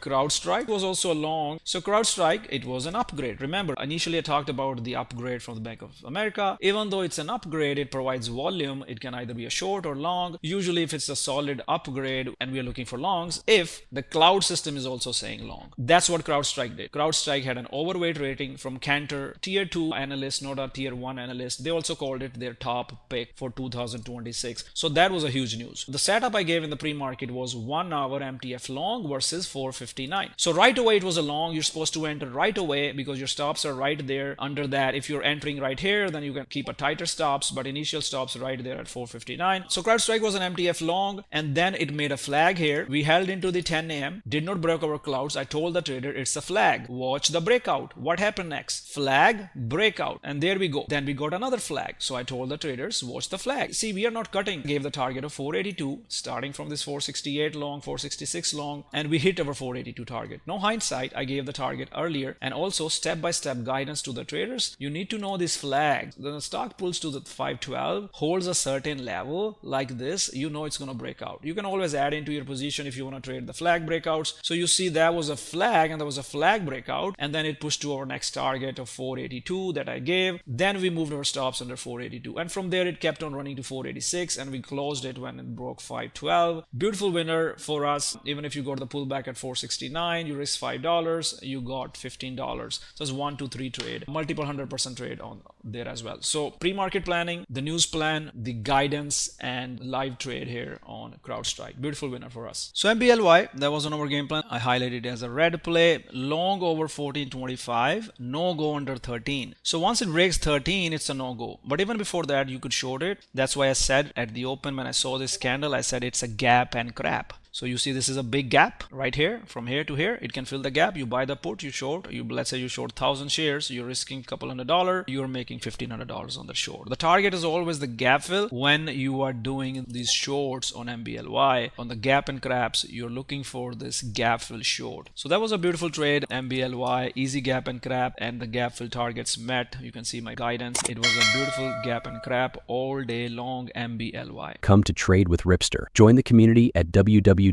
CrowdStrike was also a long. So CrowdStrike, it was an upgrade. Remember, initially I talked about the upgrade from the Bank of America. Even though it's an upgrade, it provides volume. It can either be a short or long. Usually if it's a solid upgrade and we are looking for longs, if the cloud system is also saying long. That's what CrowdStrike did. CrowdStrike had an overweight rating from Cantor, tier 2 analyst, not a tier 1 analyst. They also called it their top pick for 2026. So that was a huge news. The setup I gave in the pre-market was 1 hour MTF long versus 459. So right away it was a long. You're supposed to enter right away because your stops are right there under that. If you're entering right here, then you can keep a tighter stops, but initial stops right there at 459. So CrowdStrike was an MTF long, and then it made a flag here. We held into the 10 a.m. did not break our clouds. I told the trader it's a flag. Watch the breakout. What happened next? Flag, breakout, and there we go. Then we got another flag. So I told the traders watch the flag. See, we are not cutting. Gave the target of 482 starting from this 468 long, 466 long, and we hit our 482 target. No hindsight, I gave the target earlier, and also step-by-step guidance to the traders. You need to know this flag. When the stock pulls to the 512, holds a certain level like this, you know it's going to break out. You can always add into your position if you want to trade the flag breakouts. So you see that was a flag, and there was a flag breakout, and then it pushed to our next target of 482 that I gave. Then we moved our stops under 482, and from there it kept on running to 486, and we closed it when it broke 512. Beautiful winner for us. Even if you got the pullback at 469, you risked $5, you got $15. So it's 1, 2, 3 trade, multiple 100% trade on there as well. So pre-market planning, the news plan, the guidance, and live trade here on CrowdStrike. Beautiful winner for us. So MBLY, that was on our game plan. I highlighted it as a red play, long over 14.25, no go under 13. So once it breaks 13, it's a no go. But even before that, you could short it. That's why I said at the open when I saw this candle, I said it's a gap and crap. So you see this is a big gap right here, from here to here. It can fill the gap. You buy the put, you short. Let's say you short 1,000 shares, you're risking a couple $100, you're making $1,500 on the short. The target is always the gap fill when you are doing these shorts on MBLY. On the gap and craps, you're looking for this gap fill short. So that was a beautiful trade. MBLY, easy gap and crap, and the gap fill targets met. You can see my guidance. It was a beautiful gap and crap all day long MBLY. Come to trade with Ripster. Join the community at www.tenettradegroup.com.